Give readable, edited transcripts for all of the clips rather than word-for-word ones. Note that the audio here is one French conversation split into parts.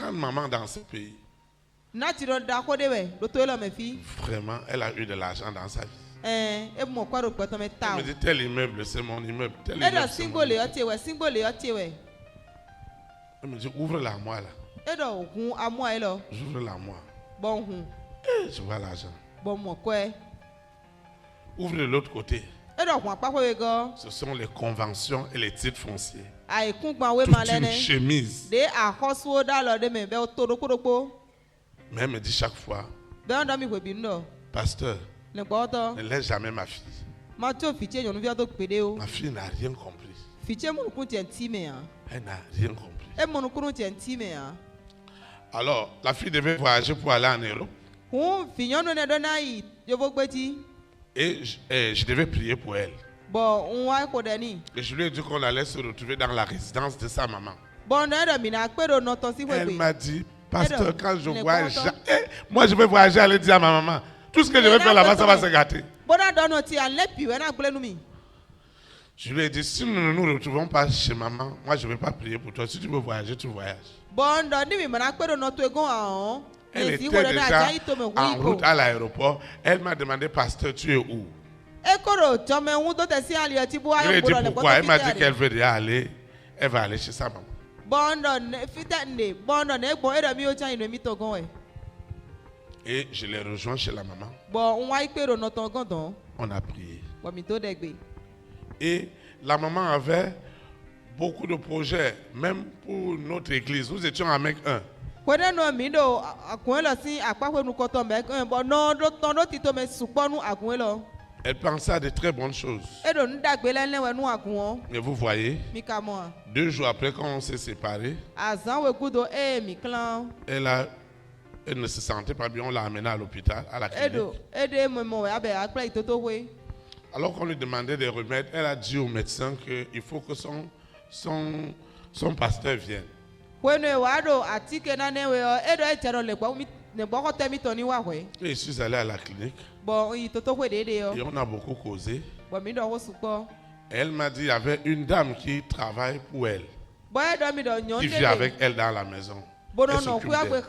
grande maman dans ce pays. Vraiment, elle a eu de l'argent dans sa vie. Elle me dit tel immeuble, c'est mon immeuble. Tel immeuble, c'est mon immeuble. Elle me dit ouvre-la moi là. J'ouvre-la moi. Et je vois l'argent. Ouvre de l'autre côté. Ce sont les conventions et les titres fonciers. Toute une chemise. Mais elle me dit chaque fois, pasteur, ne laisse jamais ma fille. Ma fille n'a rien compris. Elle n'a rien compris. Alors, la fille devait voyager pour aller en Europe. Et je devais prier pour elle. Et je lui ai dit qu'on allait se retrouver dans la résidence de sa maman. Elle m'a dit, pasteur, quand je voyage, moi je vais voyager, aller dire à ma maman, tout ce que je vais faire là-bas, ça va se gâter. Je lui ai dit, si nous ne nous retrouvons pas chez maman, moi je ne vais pas prier pour toi. Si tu veux voyager, tu voyages. Elle était déjà en route à l'aéroport. Elle m'a demandé, pasteur, tu es où? Je lui ai dit pourquoi. Elle m'a dit qu'elle veut déjà aller. Elle va aller chez sa maman. Et je l'ai rejoint chez la maman. On a prié. Et la maman avait beaucoup de projets, même pour notre église. Nous étions à Mecque 1. Elle pensait à de très bonnes choses. Mais vous voyez, 2 jours après, quand on s'est séparés, elle ne se sentait pas bien. On l'a amenée à l'hôpital, à la clinique. Alors qu'on lui demandait des remèdes, elle a dit au médecin qu'il faut que son pasteur vienne. Et je suis allé à la clinique. Et on a beaucoup causé. Elle m'a dit qu'il y avait une dame qui travaille pour elle, qui vit avec elle dans la maison. Elle s'occupe d'elle.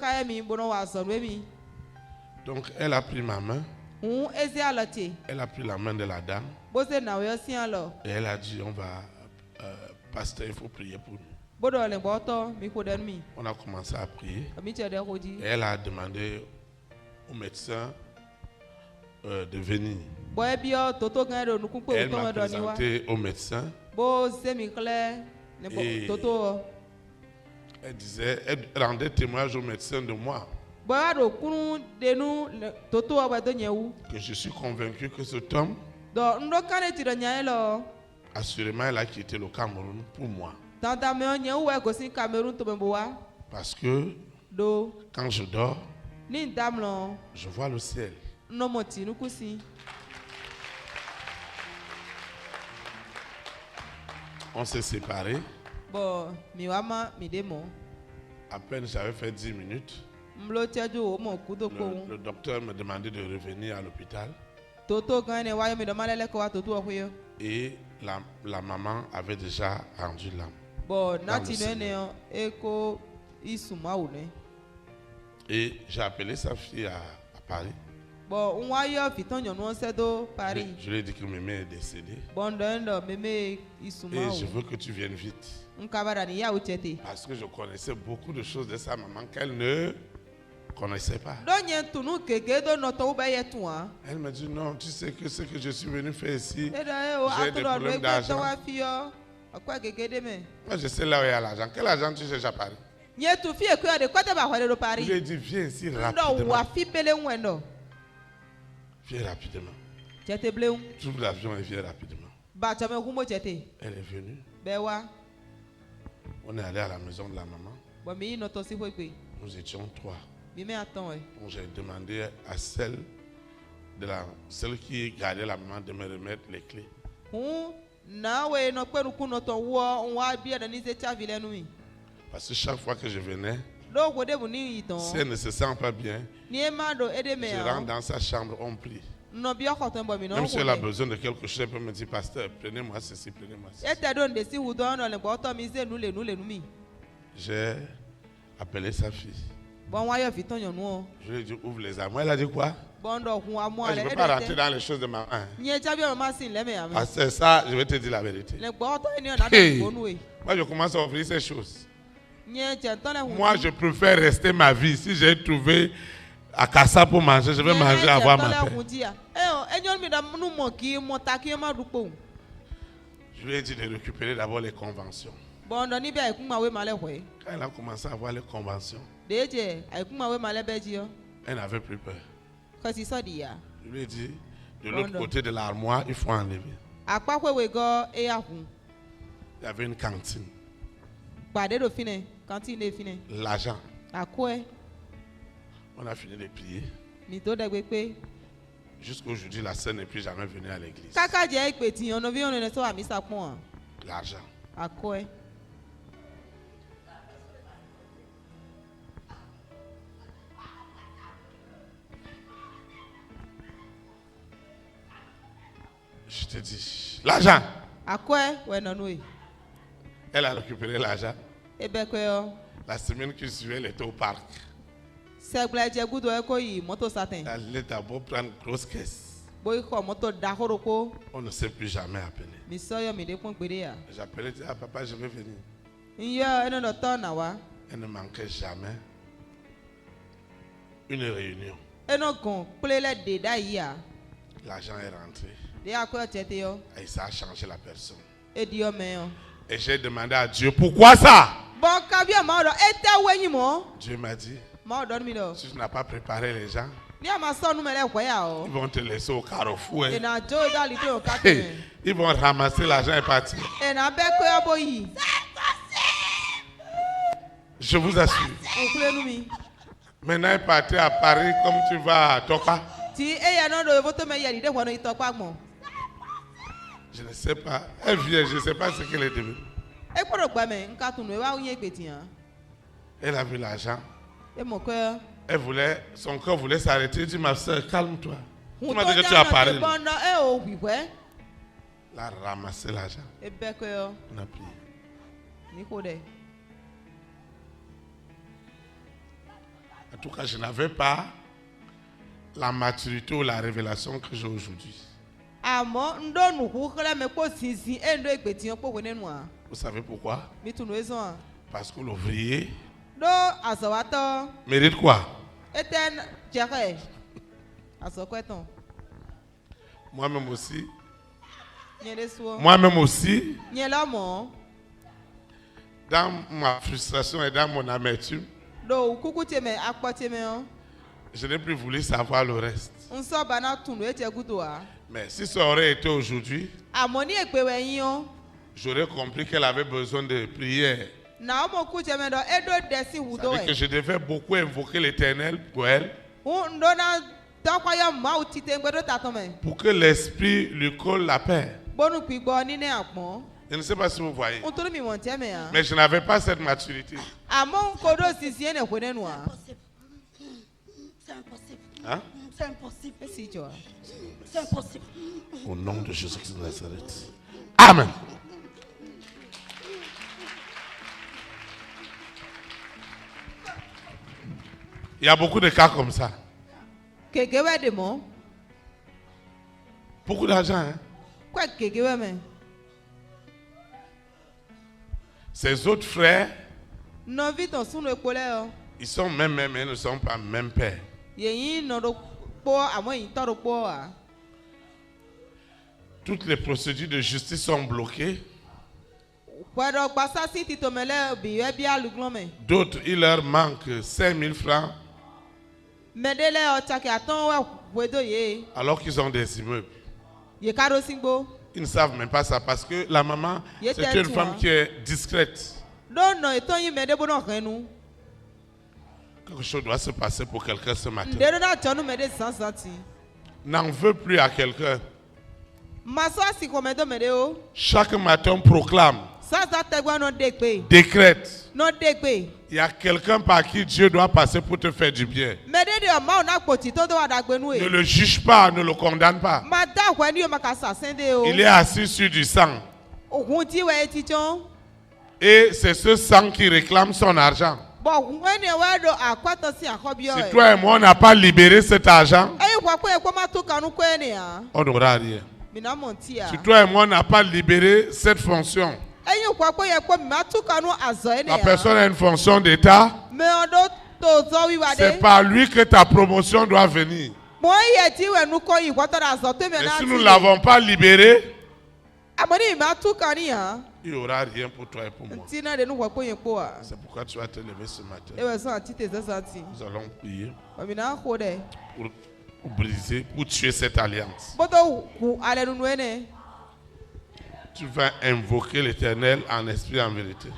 Donc elle a pris ma main. Elle a pris la main de la dame. Et elle a dit, pasteur, il faut prier pour nous. On a commencé à prier. Et elle a demandé au médecin de venir. Elle m'a présenté au médecin. Et elle disait, elle rendait témoignage au médecin de moi. Que je suis convaincu que cet homme, assurément, elle a quitté le Cameroun pour moi. Parce que quand je dors, je vois le ciel. On s'est séparés. À peine j'avais fait 10 minutes. Le docteur me demandait de revenir à l'hôpital. Et la maman avait déjà rendu l'âme. Et j'ai appelé sa fille à Paris. Je lui ai dit que Mémé est décédée. Et je veux que tu viennes vite. Parce que je connaissais beaucoup de choses de sa maman qu'elle ne connaissait pas. Elle m'a dit non, tu sais que ce que je suis venu faire ici, j'ai des problèmes d'argent. Moi je sais là où il y a l'argent. Quel argent tu cherches à Paris? Je lui ai dit viens ici rapidement. Viens rapidement. Trouve l'avion et viens rapidement. Elle est venue. On est allé à la maison de la maman. Nous étions 3. Donc j'ai demandé à celle qui gardait la maman de me remettre les clés. Parce que chaque fois que je venais, si elle ne se sent pas bien, je rentre dans sa chambre, on prie. Même si elle a besoin de quelque chose, elle peut me dire, pasteur, prenez-moi ceci, prenez-moi ceci. J'ai appeler sa fille. Je lui ai dit, ouvre les armoires. Elle a dit quoi? Je ne peux pas rentrer dans les choses de ma main. Ah, c'est ça, je vais te dire la vérité. Hey, moi, je commence à offrir ces choses. Moi, je préfère rester ma vie. Si j'ai trouvé à Kassa pour manger, je vais manger, avoir ma paix. Je lui ai dit de récupérer d'abord les conventions. Quand elle a commencé à voir les conventions, elle n'avait plus peur. Je lui ai dit, de l'autre côté de l'armoire, il faut enlever. Il y avait une cantine. L'argent. On a fini de prier. Jusqu'aujourd'hui, la sœur n'est plus jamais venue à l'église. L'argent. Je te dis, l'argent. Elle a récupéré l'argent. La semaine qui suivait, elle était au parc. Elle allait d'abord prendre une grosse caisse. On ne s'est plus jamais appelé. J'appelais, ah papa, je vais venir. Elle ne manquait jamais une réunion. L'argent est rentré. Et ça a changé la personne. Et j'ai demandé à Dieu, pourquoi ça? Dieu m'a dit, si tu n'as pas préparé les gens, ils vont te laisser au carrefour. Ils vont ramasser l'argent et partir. Je vous assure. Maintenant, il partit à Paris comme tu vas à Toka. Je ne sais pas. Elle vient, je ne sais pas ce qu'elle est devenue. Elle a vu l'argent. Elle voulait, son cœur voulait s'arrêter. Elle dit, ma soeur, calme-toi. Tu m'as dit que tu as parlé. Elle a ramassé l'argent. On a prié. En tout cas, je n'avais pas la maturité ou la révélation que j'ai aujourd'hui. Vous savez pourquoi? Parce que l'ouvrier mérite quoi? Moi-même aussi. Moi-même aussi. Dans ma frustration et dans mon amertume, je n'ai plus voulu savoir le reste. Mais si ça aurait été aujourd'hui, j'aurais compris qu'elle avait besoin de prière. C'est-à-dire que je devais beaucoup invoquer l'Éternel pour elle. Pour que l'esprit lui colle la paix. Je ne sais pas si vous voyez. Mais je n'avais pas cette maturité. C'est impossible. Hein? C'est impossible. C'est impossible. Au nom de Jésus-Christ de Nazareth. Amen. Il y a beaucoup de cas comme ça. Beaucoup d'argent. Hein? Ses autres frères, ils sont même, mais ils ne sont pas même père. Toutes les procédures de justice sont bloquées. D'autres, il leur manque 5 000 francs. Alors qu'ils ont des immeubles. Ils ne savent même pas ça parce que la maman, c'est une femme qui est discrète. Quelque chose doit se passer pour quelqu'un ce matin. N'en veux plus à quelqu'un. Chaque matin on proclame, décrète. Il y a quelqu'un par qui Dieu doit passer pour te faire du bien. Ne le juge pas, ne le condamne pas. Il est assis sur du sang. Et c'est ce sang qui réclame son argent. Si toi et moi on n'a pas libéré cet argent, on n'aura rien. Si toi et moi on n'a pas libéré cette fonction, la personne a une fonction d'État, c'est par lui que ta promotion doit venir. Et si nous ne l'avons pas libéré, il n'y aura rien pour toi et pour moi. C'est pourquoi tu vas te lever ce matin. Nous allons prier pour briser, pour tuer cette alliance. Tu vas invoquer l'Éternel en esprit et en vérité.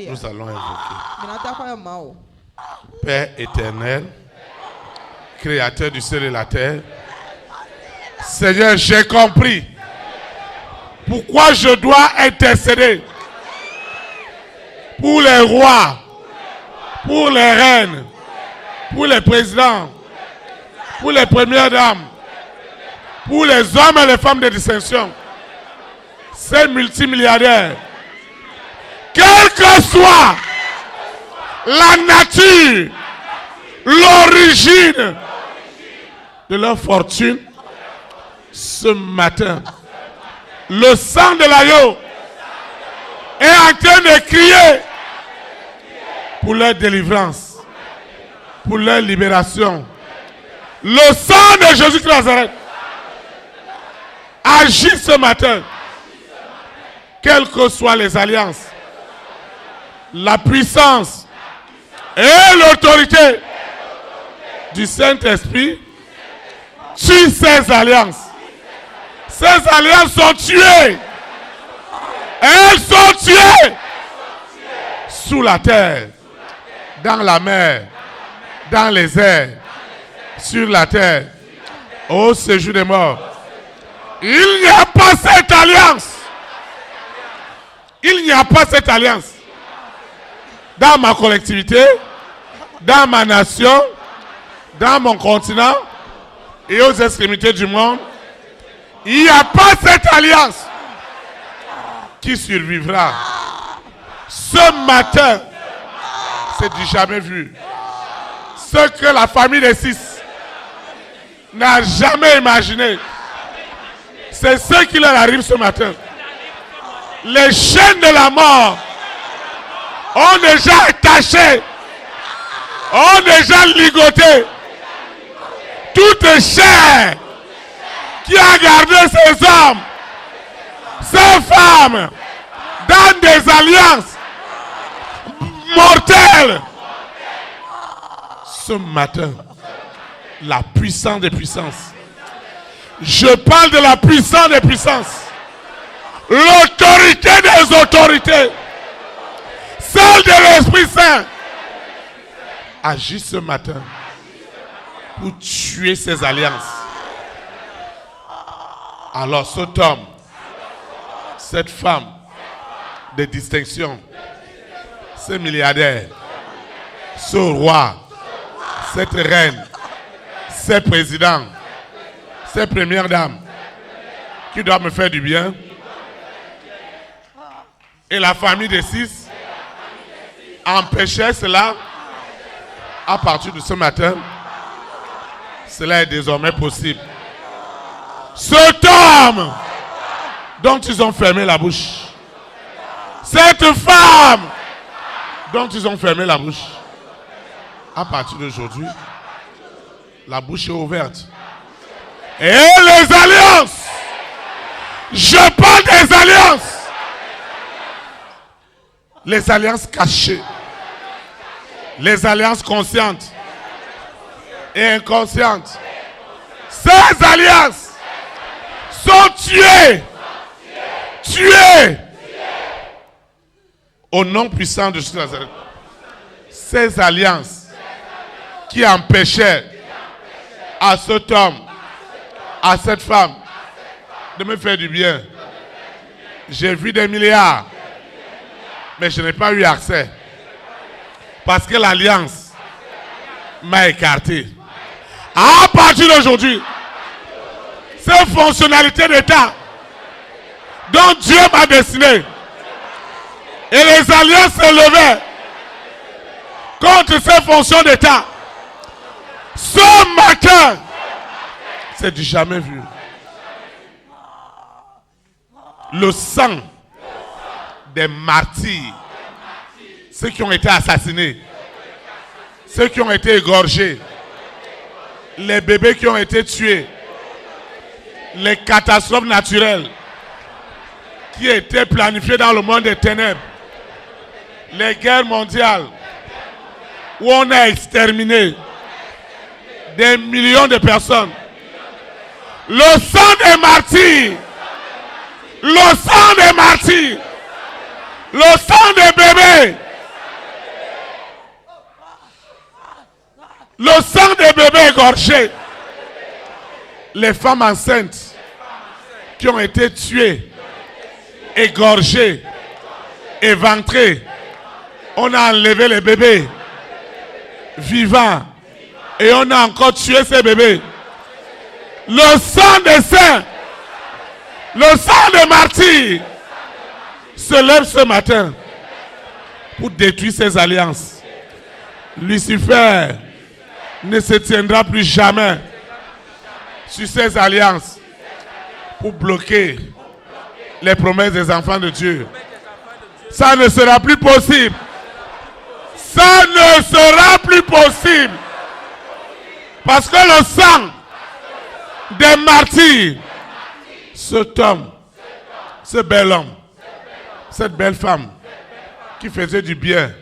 Nous allons invoquer. Père éternel, Créateur du ciel et de la terre, Seigneur, j'ai compris pourquoi je dois intercéder pour les rois, pour les reines, pour les présidents, pour les premières dames, pour les hommes et les femmes de distinction, ces multimilliardaires, quelle que soit la nature, l'origine de leur fortune, ce matin, le sang de l'agneau est en train de crier pour leur délivrance, pour leur libération. Le sang de Jésus de Nazareth agit ce matin, quelles que soient les alliances, la puissance et l'autorité du Saint-Esprit tue ces alliances. Ces alliances sont tuées. Elles sont tuées sous la terre, dans la mer, dans les airs, sur la terre, au séjour des morts. Il n'y a pas cette alliance. Il n'y a pas cette alliance dans ma collectivité, dans ma nation, dans mon continent et aux extrémités du monde. Il n'y a pas cette alliance qui survivra. Ce matin, c'est du jamais vu. Ce que la famille des 6 n'a jamais imaginé, c'est ce qui leur arrive ce matin. Les chaînes de la mort ont déjà attaché, ont déjà ligoté toute chair qui a gardé ces hommes, ces femmes, dans des alliances mortelles. Ce matin, la puissance des puissances. Je parle de la puissance des puissances. L'autorité des autorités. Celle de l'Esprit Saint. Agit ce matin pour tuer ces alliances. Alors cet homme, cette femme de distinction, ce milliardaire, ce roi, cette reine, ces présidents, ces premières dames qui doivent me faire du bien, et la famille des 6 empêchait cela. À partir de ce matin, cela est désormais possible. Cet homme dont ils ont fermé la bouche, cette femme dont ils ont fermé la bouche, à partir d'aujourd'hui, la bouche est ouverte. Et les alliances, je parle des alliances, les alliances cachées, les alliances conscientes et inconscientes. Ces alliances sont tuées au nom puissant de Jésus de Nazareth. Ces alliances qui empêchaient à cet homme, à cette femme de me faire du bien. J'ai vu des milliards, mais je n'ai pas eu accès parce que l'alliance m'a écarté. À partir d'aujourd'hui, ces fonctionnalités d'État dont Dieu m'a destiné. Et les alliances se levaient contre ces fonctions d'État. Ce matin, c'est du jamais vu. Le sang des martyrs, ceux qui ont été assassinés, ceux qui ont été égorgés, les bébés qui ont été tués, les catastrophes naturelles qui étaient planifiées dans le monde des ténèbres, les guerres mondiales où on a exterminé des millions de personnes. Le sang des martyrs, le sang des martyrs, le sang des bébés, le sang des bébés égorgés, les femmes enceintes qui ont été tuées, égorgées, éventrées. On a enlevé les bébés vivants et on a encore tué ces bébés. Le sang des saints, le sang des martyrs se lève ce matin pour détruire ces alliances. Lucifer ne se tiendra plus jamais sur ces alliances pour bloquer les promesses des enfants de Dieu. Ça ne sera plus possible. Ça ne sera plus possible. Parce que le sang des martyrs, cet homme, ce bel homme, cette belle femme qui faisait du bien,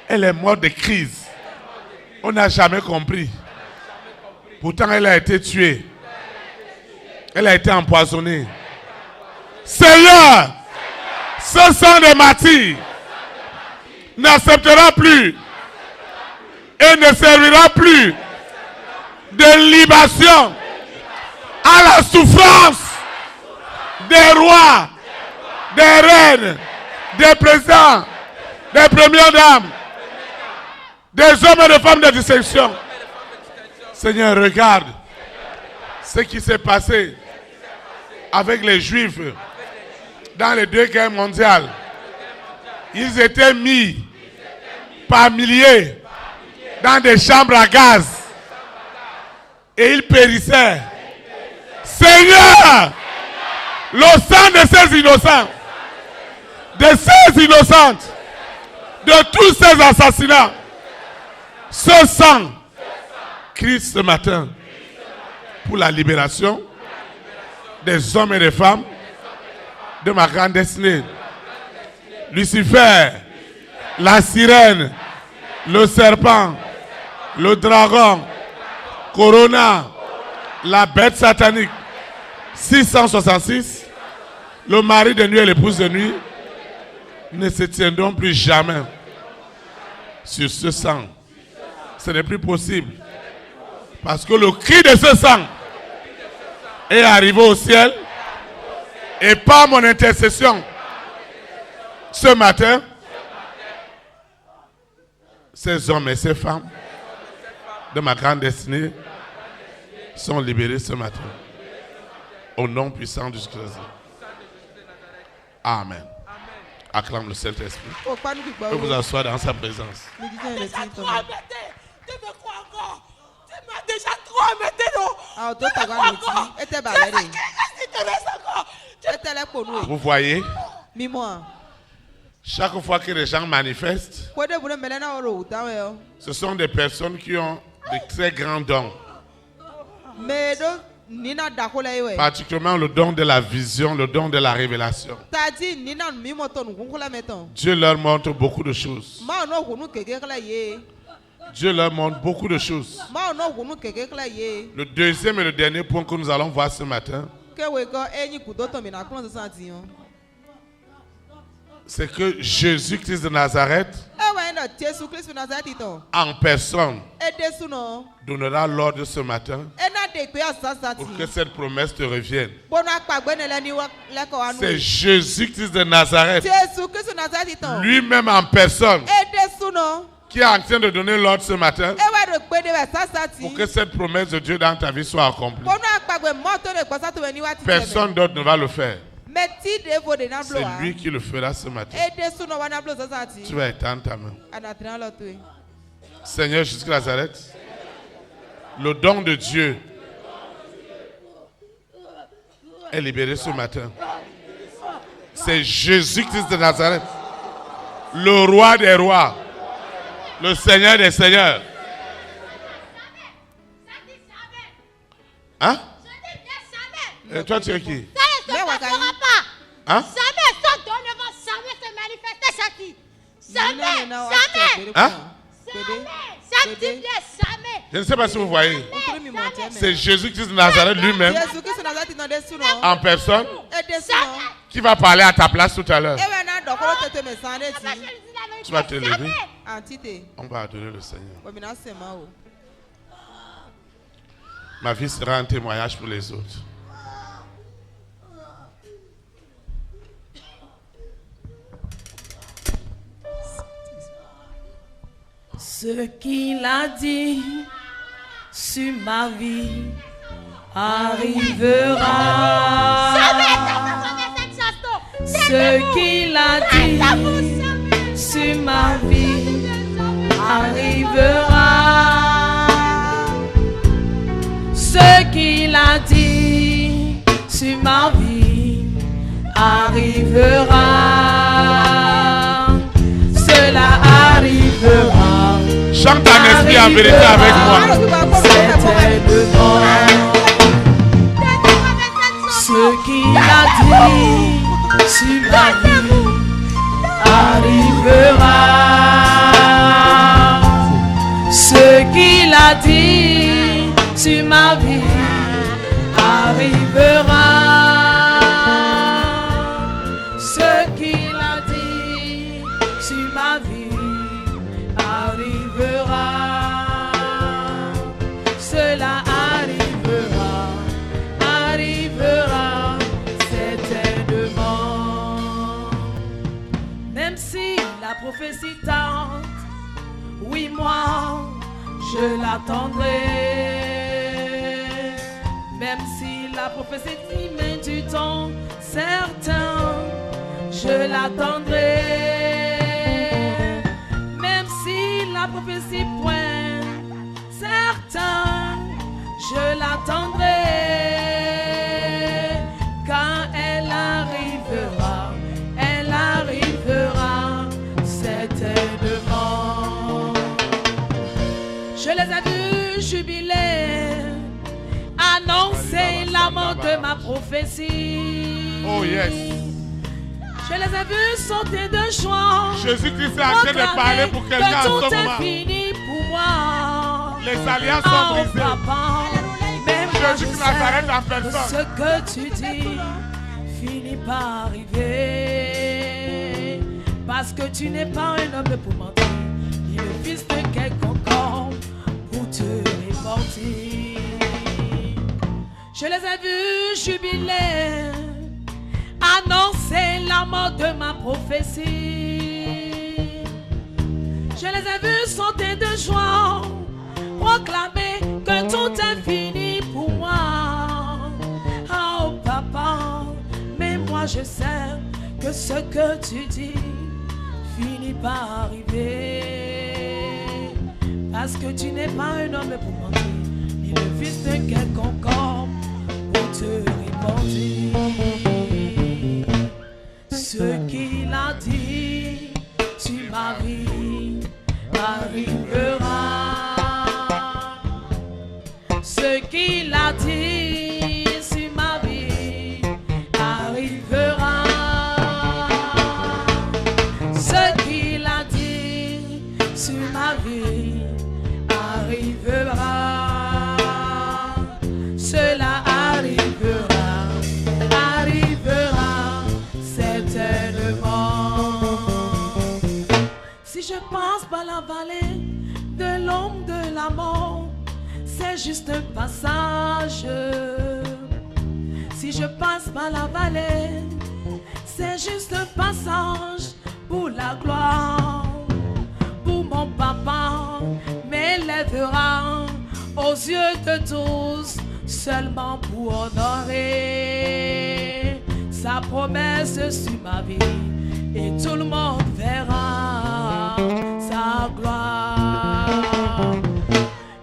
elle est morte de crise. On n'a jamais compris. Pourtant, elle a été tuée. Elle a été empoisonnée. Seigneur, ce sang des martyrs n'acceptera plus et ne servira plus de libation à la souffrance des rois, des reines, des présidents, des premières dames, des hommes et des femmes de distinction. Seigneur, regarde ce qui s'est passé avec les Juifs dans les 2 guerres mondiales. Ils étaient mis par milliers dans des chambres à gaz et ils périssaient. Seigneur, le sang de ces innocents, de ces innocentes, de tous ces assassinats, ce sang crie ce matin pour la libération des hommes et des femmes de ma grande destinée. Lucifer, la sirène, le serpent, le dragon, Corona, la bête satanique, 666, le mari de nuit et l'épouse de nuit ne se tiendront plus jamais sur ce sang. Ce n'est plus possible. Parce que le cri de ce sang est arrivé au ciel et par mon intercession, ce matin, ces hommes et ces femmes de ma grande destinée sont libérés ce matin. Au nom puissant de Jésus. Amen. Acclame le Saint-Esprit. Que vous asseoir dans sa présence. Tu m'as déjà trop embêté, non? Vous voyez, chaque fois que les gens manifestent, ce sont des personnes qui ont de très grands dons. Particulièrement le don de la vision, le don de la révélation. Dieu leur montre beaucoup de choses. Dieu leur montre beaucoup de choses. Le deuxième et le dernier point que nous allons voir ce matin, c'est que Jésus-Christ de Nazareth, en personne, donnera l'ordre ce matin pour que cette promesse te revienne. C'est Jésus-Christ de Nazareth, lui-même en personne, qui est en train de donner l'ordre ce matin pour que cette promesse de Dieu dans ta vie soit accomplie. Personne d'autre ne va le faire. C'est lui qui le fera ce matin. Tu vas étendre ta main. Seigneur Jésus Nazareth, le don de Dieu est libéré ce matin. C'est Jésus-Christ de Nazareth, le roi des rois, le Seigneur des seigneurs. Hein? Et toi, tu es qui? Ça ne se fera pas. Hein? Jamais son don ne va jamais se manifester chez qui? Jamais, jamais. Hein? Jamais, jamais. Je ne sais pas si vous voyez. C'est Jésus-Christ de Nazareth lui-même, en personne, qui va parler à ta place tout à l'heure. Tu vas te lever. On va adorer le Seigneur. Ma vie sera un témoignage pour les autres. Ce qu'il a dit sur ma vie arrivera. Ce qu'il a dit sur ma vie arrivera. Ce qu'il a dit sur ma vie arrivera. Cela arrivera. Chante en esprit en vérité avec moi. Ce qu'il a dit sur ma vie arrivera. Ce qu'il a dit sur ma vie arrivera. Ce qu'il a dit sur ma vie arrivera. Cela arrivera, arrivera certainement. Même si la prophétie tente, oui moi je l'attendrai. Même si la prophétie met du temps certain, je l'attendrai. Même si la prophétie point certain, je l'attendrai. Quand elle arrivera certainement. Je les ai vus jubiler, annoncer la mort de ma prophétie. Oh yes. Je les ai vus sauter de joie. Jésus-Christ est en train de parler pour quelqu'un en ce moment. Tout est fini pour moi. Les alliances sont brisées. Papa, même Jésus Nazareth en personne. ce que tu dis finit par arriver. Parce que tu n'es pas un homme pour mentir, ni le fils de quelconque homme pour te reporter. Je les ai vus jubiler, annoncer la mort de ma prophétie. Je les ai vus sauter de joie, proclamer que tout est fini pour moi. Oh papa, mais moi je sais que ce que tu dis finit par arriver. Parce que tu n'es pas un homme pour mentir, ni le fils de quelconque homme pour te répondre. Ce qu'il a dit sur ma vie arrivera. Ce qu'il a dit sur ma vie arrivera. Ce qu'il a dit sur ma vie arrivera. Cela arrivera, arrivera certainement. Si je passe par la vallée de l'ombre de la mort, c'est juste un passage. Si je passe par la vallée, c'est juste un passage pour la gloire. Pour mon papa m'élèvera aux yeux de tous, seulement pour honorer sa promesse sur ma vie et tout le monde verra sa gloire.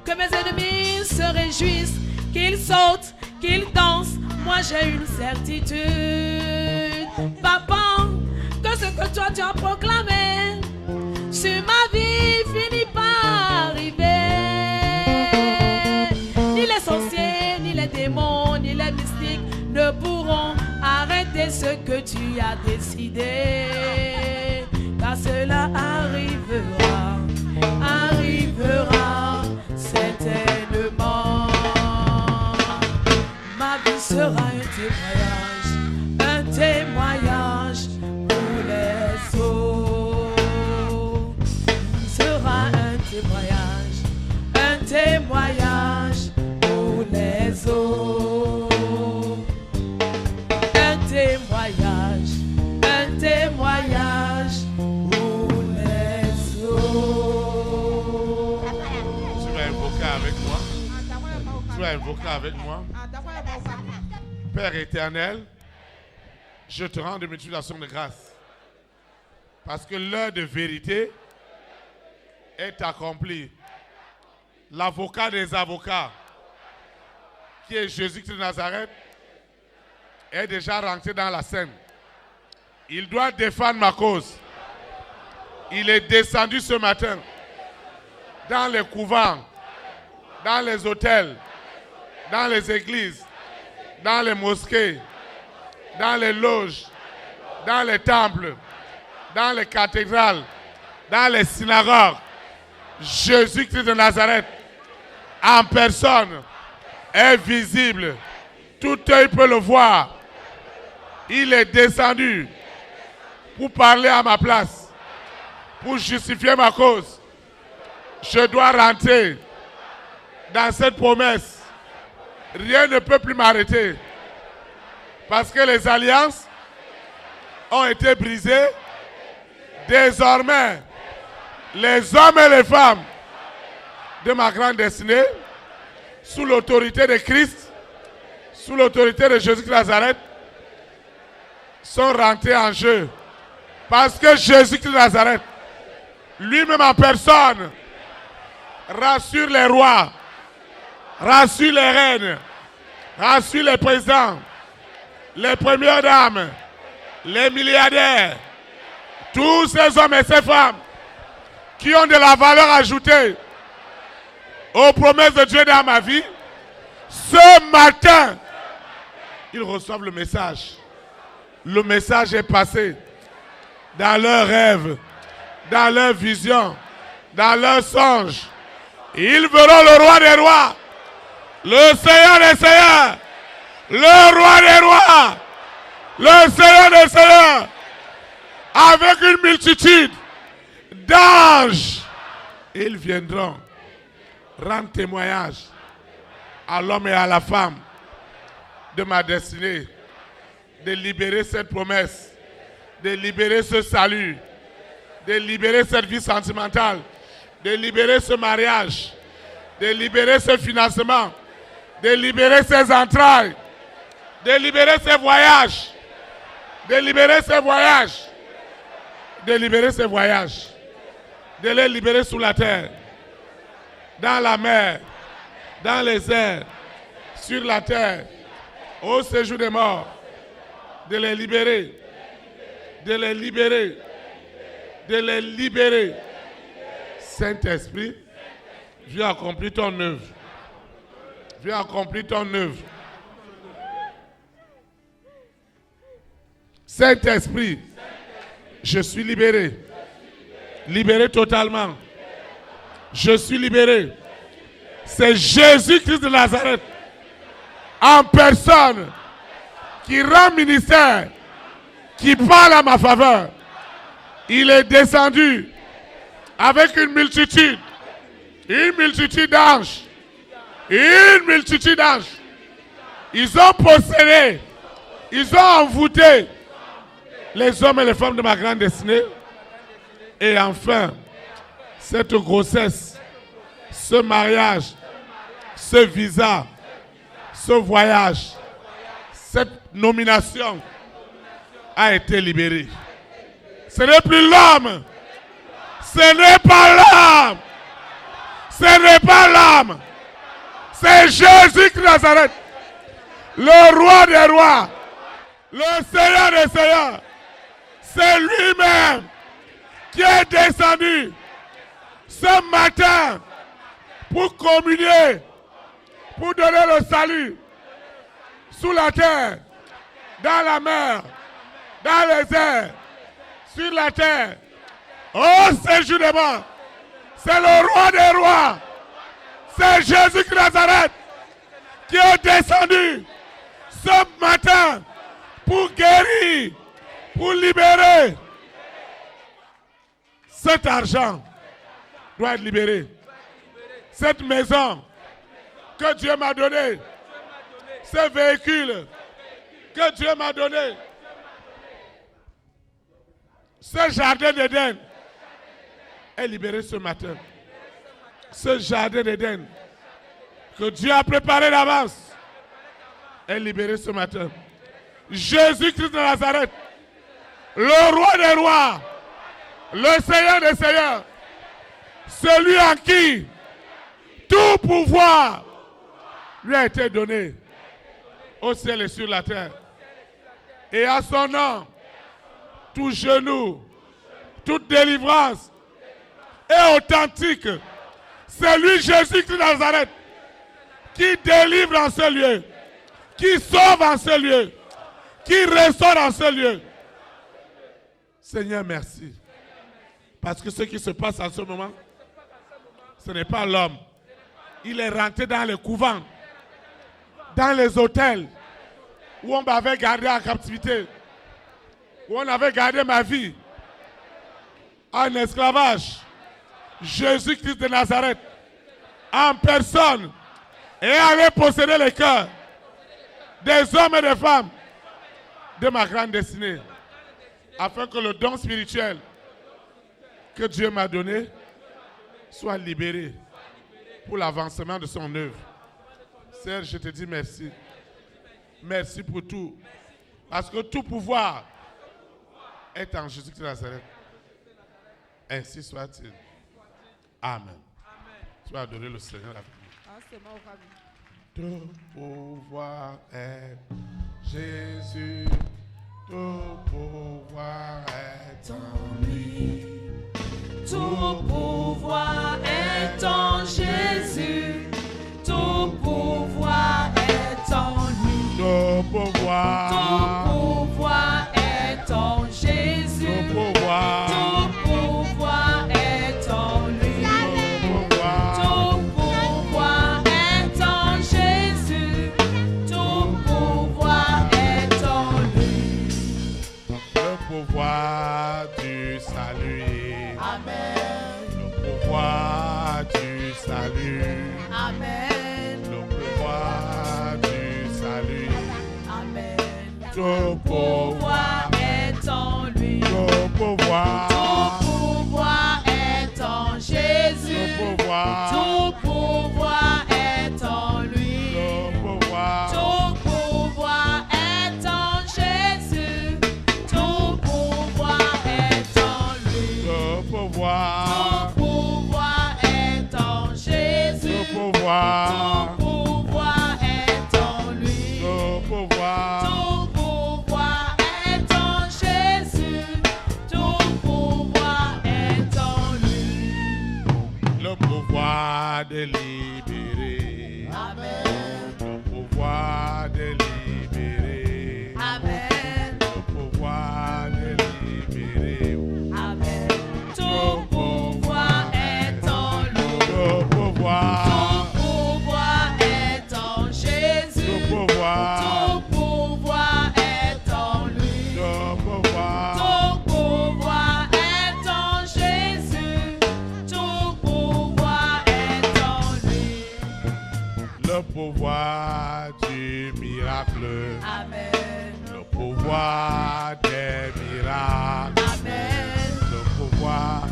Que mes ennemis se réjouissent, qu'ils sautent, qu'ils dansent, moi j'ai une certitude. Papa, que ce que toi tu as proclamé sur ma vie finit par arriver. Ni les sorciers, ni les démons, ni les mystiques ne pourront arrêter ce que tu as décidé. Car cela arrivera, arrivera certainement. Ma vie sera un témoignage pour les autres. Sera un témoignage pour les autres. Un témoignage pour les autres. Tu vas invoquer avec moi. Tu vas invoquer avec moi. Père éternel, je te rends de multiplication de grâce. Parce que l'heure de vérité est accomplie. L'avocat des avocats, qui est Jésus-Christ de Nazareth, est déjà rentré dans la scène. Il doit défendre ma cause. Il est descendu ce matin dans les couvents, dans les hôtels, dans les églises, dans les mosquées, dans les loges, dans les temples, dans les cathédrales, dans les synagogues. Jésus-Christ de Nazareth, en personne, est visible. Tout œil peut le voir. Il est descendu pour parler à ma place, pour justifier ma cause. Je dois rentrer dans cette promesse. Rien ne peut plus m'arrêter. Parce que les alliances ont été brisées. Désormais, les hommes et les femmes de ma grande destinée, sous l'autorité de Christ, sous l'autorité de Jésus de Nazareth, sont rentrés en jeu. Parce que Jésus de Nazareth, lui-même en personne, rassure les rois, rassure les reines, rassure les présidents, les premières dames, les milliardaires, tous ces hommes et ces femmes qui ont de la valeur ajoutée aux promesses de Dieu dans ma vie, ce matin, ils reçoivent le message. Le message est passé dans leurs rêves, dans leurs visions, dans leurs songes. Ils verront le roi des rois, le Seigneur des seigneurs, le roi des rois, le Seigneur des seigneurs, avec une multitude d'anges. Ils viendront rendre témoignage à l'homme et à la femme de ma destinée, de libérer cette promesse, de libérer ce salut, de libérer cette vie sentimentale, de libérer ce mariage, de libérer ce financement, de libérer ces entrailles, de libérer ces voyages, de libérer ces voyages, de libérer ces voyages, de les libérer sous la terre, dans la mer, dans les airs, sur la terre, au séjour des morts, de les libérer, de les libérer, de les libérer. Saint-Esprit, viens accomplir ton œuvre. Viens accomplir ton œuvre. Saint-Esprit, je suis libéré. Libéré totalement. Je suis libéré. C'est Jésus-Christ de Nazareth, en personne, qui rend ministère, qui parle à ma faveur. Il est descendu avec une multitude d'anges. Une multitude d'anges. Ils ont possédé, ils ont envoûté les hommes et les femmes de ma grande destinée. Et enfin, cette grossesse, ce mariage, ce visa, ce voyage, cette nomination a été libéré. Ce n'est plus l'homme. Ce n'est pas l'homme. Ce n'est pas l'homme. C'est Jésus de Nazareth. Le roi des rois. Le Seigneur des seigneurs. C'est lui-même qui est descendu ce matin pour communier, pour donner le salut sous la terre, dans la mer, dans les airs, sur la terre. Oh, c'est jurément, c'est le roi des rois, c'est Jésus de Nazareth qui est descendu ce matin pour guérir, pour libérer. Cet argent doit être libéré. Cette maison que Dieu m'a donnée, ce véhicule que Dieu m'a donné, ce jardin d'Éden est libéré ce matin. Ce jardin d'Éden que Dieu a préparé d'avance est libéré ce matin. Jésus-Christ de Nazareth, le roi des rois, le Seigneur des seigneurs, celui en qui tout pouvoir lui a été donné au ciel et sur la terre. Et à son nom, tout genou, toute délivrance est authentique. C'est lui, Jésus de Nazareth, qui délivre en ce lieu, qui sauve en ce lieu, qui restaure en ce lieu. Seigneur, merci. Parce que ce qui se passe en ce moment, ce n'est pas l'homme. Il est rentré dans les couvents, dans les hôtels, où on m'avait gardé en captivité, où on avait gardé ma vie en esclavage. Jésus-Christ de Nazareth, en personne, est allé posséder les cœurs des hommes et des femmes de ma grande destinée, afin que le don spirituel que Dieu m'a donné soit libéré pour l'avancement de son œuvre. Seigneur, je te dis merci. Merci pour tout. Parce que tout pouvoir est en Jésus de Nazareth. Ainsi soit-il. Amen. Tu vas adorer le Seigneur avec nous. Tout pouvoir est Jésus. Tout pouvoir est en lui. Tout pouvoir est en Jésus. Tout pouvoir est en lui. Tout pouvoir est en Jésus. Tout pouvoir est en lui. Tout pouvoir est en Jésus. Tout pouvoir est en lui. Le pouvoir du salut. Amen. Le pouvoir du salut. Amen. Le pouvoir du salut. Amen. Tout pouvoir est en lui. Tout pouvoir est en Jésus. Tout pouvoir est en lui. Tout pouvoir est en Jésus. Tout pouvoir est en lui. Tout pouvoir est en Jésus. Tout pouvoir est en lui. Tout pouvoir est en Jésus. Tout pouvoir est en lui. Le pouvoir de libérer. Amen. Le pouvoir de libérer. Amen. Le pouvoir de libérer. Amen. Tout pouvoir est en lui. Tout pouvoir est en Jésus. Tout pouvoir est en lui. Tout pouvoir est en Jésus. Tout pouvoir est en lui. Le pouvoir du miracle. Amen. Le pouvoir des miracles. Amen. Le pouvoir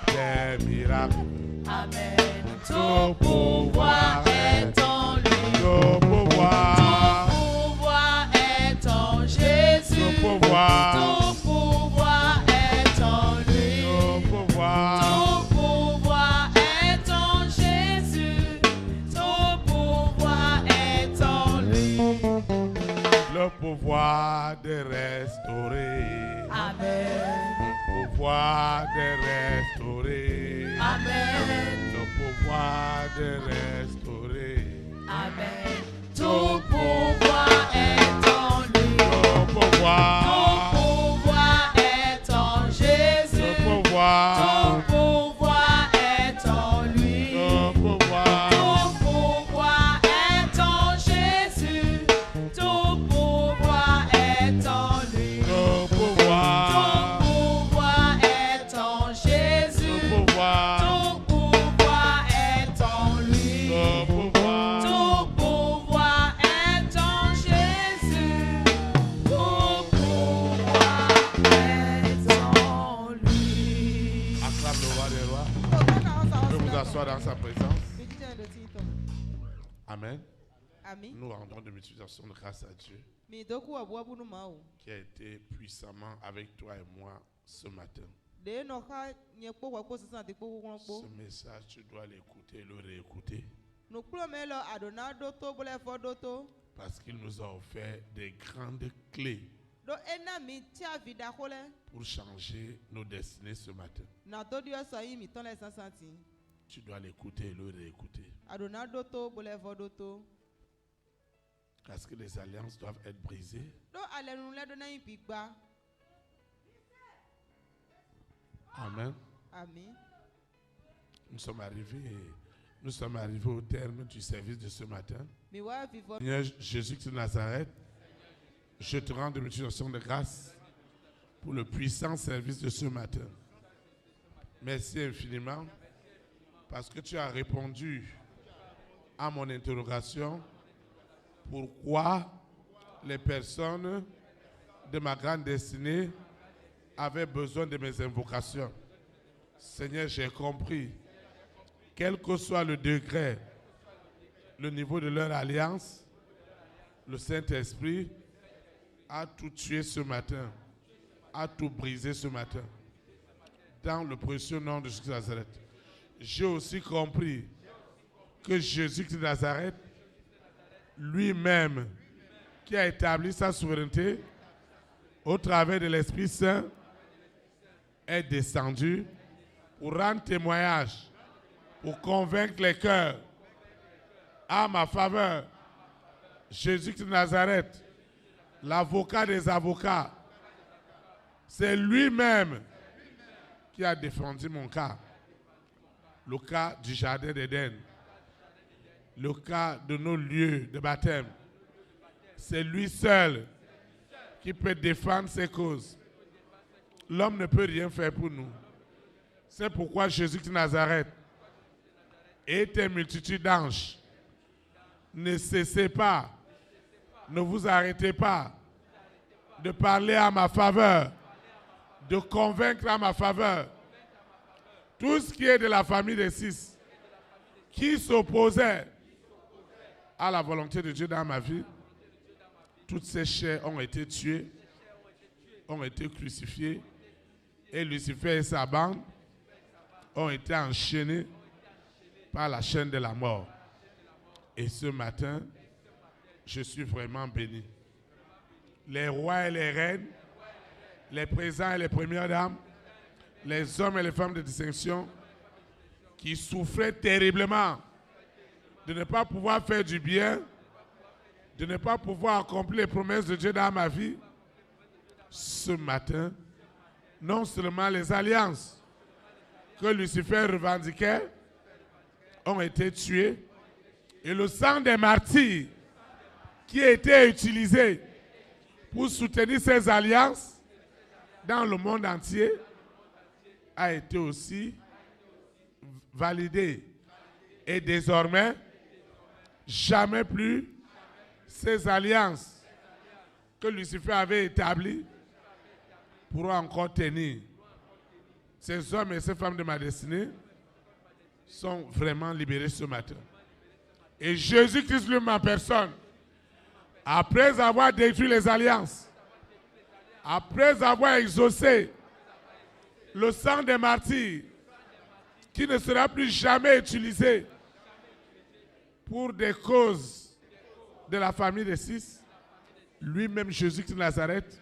des miracles. Amen. Tout pouvoir est en lui. Tout pouvoir est en Jésus. Tout pouvoir Amen. Le pouvoir de restaurer. Amen. Le pouvoir de restaurer. Amen. Tout pouvoir est en lui. Tout pouvoir. Tout pouvoir est en Jésus. Tout pouvoir. Tout pouvoir est en lui. Tout pouvoir. Tout pouvoir est en Jésus. Tout pouvoir est en lui. Tout pouvoir. Tout pouvoir est en Jésus. Tout pouvoir. Tout pouvoir est en lui. Tout pouvoir. Tout pouvoir est en Jésus. Tout pouvoir est en lui. Acclame le roi des rois. Je vous asseoir dans sa présence. Amen. Nous rendons de multiplication de grâce à Dieu qui a été puissamment avec toi et moi ce matin. Ce message, tu dois l'écouter et le réécouter parce qu'il nous a offert des grandes clés pour changer nos destinées ce matin. Tu dois l'écouter et le réécouter parce que les alliances doivent être brisées. Amen. Nous sommes arrivés au terme du service de ce matin. Seigneur Jésus-Christ de Nazareth, je te rends de multiplication de grâce pour le puissant service de ce matin. Merci infiniment parce que tu as répondu à mon interrogation. Pourquoi les personnes de ma grande destinée avaient besoin de mes invocations. Seigneur, j'ai compris. Quel que soit le degré, le niveau de leur alliance, le Saint-Esprit a tout tué ce matin, a tout brisé ce matin. Dans le précieux nom de Jésus de Nazareth. J'ai aussi compris que Jésus de Nazareth, lui-même, qui a établi sa souveraineté au travers de l'Esprit Saint, est descendu pour rendre témoignage, pour convaincre les cœurs à ma faveur. Jésus de Nazareth, l'avocat des avocats, c'est lui-même qui a défendu mon cas. Le cas du jardin d'Éden, le cas de nos lieux de baptême. C'est lui seul qui peut défendre ses causes. L'homme ne peut rien faire pour nous. C'est pourquoi Jésus de Nazareth et tes multitudes d'anges, ne cessez pas, ne vous arrêtez pas de parler à ma faveur, de convaincre à ma faveur tout ce qui est de la famille des six qui s'opposait à la volonté de Dieu dans ma vie. Toutes ces chairs ont été tuées, ont été crucifiées, et Lucifer et sa bande ont été enchaînés par la chaîne de la mort. Et ce matin, je suis vraiment béni. Les rois et les reines, les présents et les premières dames, les hommes et les femmes de distinction qui souffraient terriblement de ne pas pouvoir faire du bien, de ne pas pouvoir accomplir les promesses de Dieu dans ma vie, ce matin, non seulement les alliances que Lucifer revendiquait ont été tuées, et le sang des martyrs qui a été utilisé pour soutenir ces alliances dans le monde entier a été aussi validé. Et désormais, jamais plus ces alliances que Lucifer avait établies pourront encore tenir. Ces hommes et ces femmes de ma destinée sont vraiment libérés ce matin. Et Jésus-Christ lui-même en personne, après avoir détruit les alliances, après avoir exaucé le sang des martyrs, qui ne sera plus jamais utilisé pour des causes de la famille des six, lui-même Jésus de Nazareth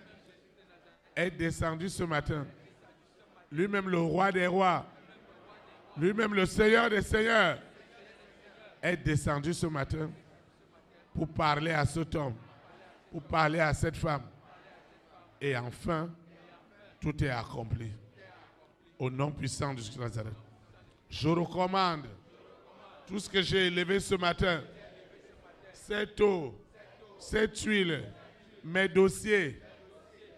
est descendu ce matin. Lui-même le roi des rois, lui-même le Seigneur des seigneurs, est descendu ce matin pour parler à cet homme, pour parler à cette femme. Et enfin, tout est accompli. Au nom puissant de Jésus de Nazareth. Je recommande tout ce que j'ai élevé ce matin, cette eau, cette huile, mes dossiers,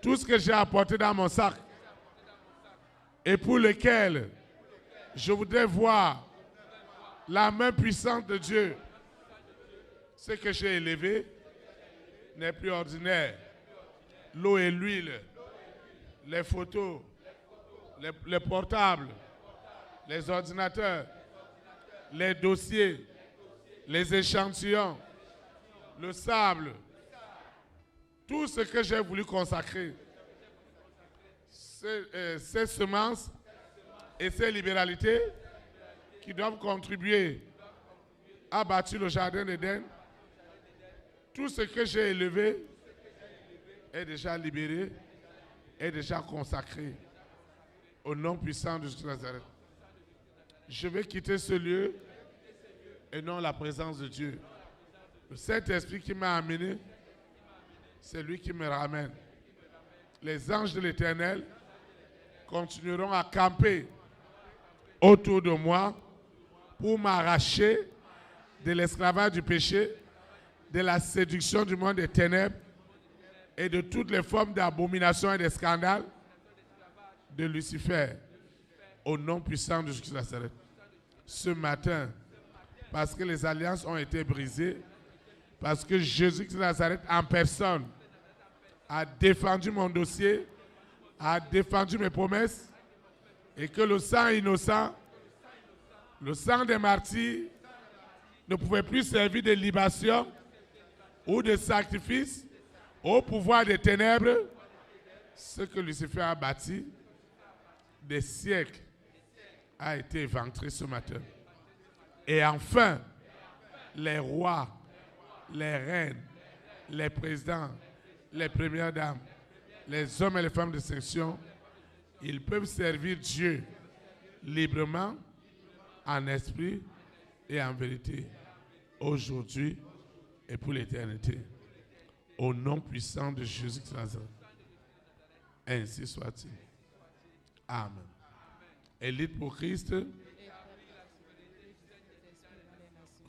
tout ce que j'ai apporté dans mon sac et pour lequel je voudrais voir la main puissante de Dieu. Ce que j'ai élevé n'est plus ordinaire. L'eau et l'huile, les photos, les portables, les ordinateurs, les dossiers, les échantillons, le sable, tout ce que j'ai voulu consacrer, ces semences et ces libéralités qui doivent contribuer à bâtir le jardin d'Éden, tout ce que j'ai élevé est déjà libéré, est déjà consacré au nom puissant de Jésus de Nazareth. Je vais quitter ce lieu et non la présence de Dieu. Le Saint-Esprit qui m'a amené, c'est lui qui me ramène. Les anges de l'Éternel continueront à camper autour de moi pour m'arracher de l'esclavage du péché, de la séduction du monde des ténèbres et de toutes les formes d'abomination et de scandale de Lucifer, au nom puissant de Jésus de Nazareth. Ce matin, parce que les alliances ont été brisées, parce que Jésus de Nazareth en personne a défendu mon dossier, a défendu mes promesses, et que le sang innocent, le sang des martyrs, ne pouvait plus servir de libation ou de sacrifice au pouvoir des ténèbres. Ce que Lucifer a bâti des siècles a été éventré ce matin. Et enfin, les rois, les reines, les présidents, les premières dames, les hommes et les femmes de distinction, ils peuvent servir Dieu librement, en esprit et en vérité, aujourd'hui et pour l'éternité. Au nom puissant de Jésus de Nazareth. Ainsi soit-il. Amen. Élite pour Christ.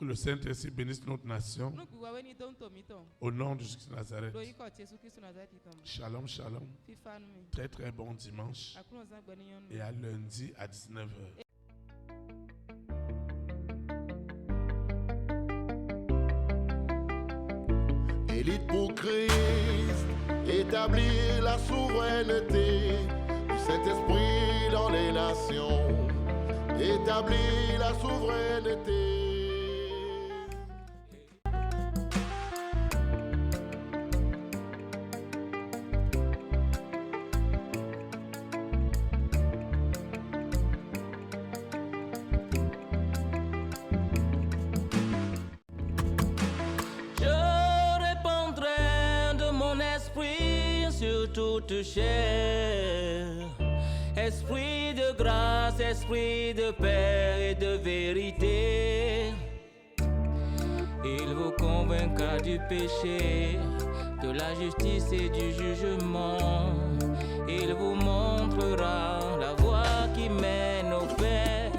Que le Saint-Esprit bénisse notre nation. Au nom de Jésus de Nazareth. Shalom, shalom. Très très bon dimanche. Et à lundi à 19h. Élite pour Christ, établir la souveraineté du Saint-Esprit dans les nations, établir la souveraineté. Toute chair, esprit de grâce, esprit de paix et de vérité, il vous convaincra du péché, de la justice et du jugement, il vous montrera la voie qui mène au Père.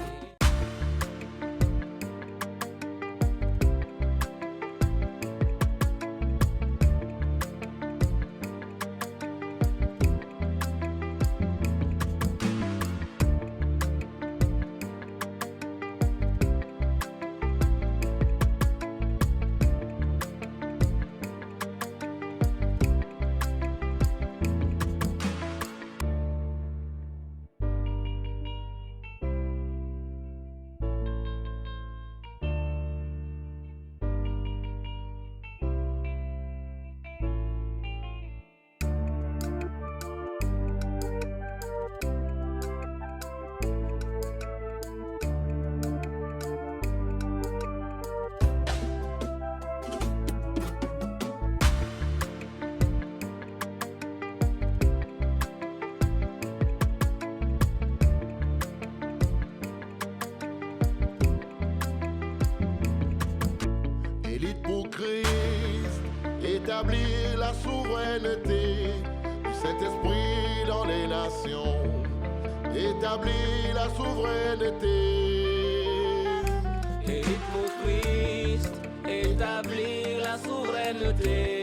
établir la souveraineté du Saint-Esprit dans les nations. Établir la souveraineté. Élite pour Christ, établir la souveraineté.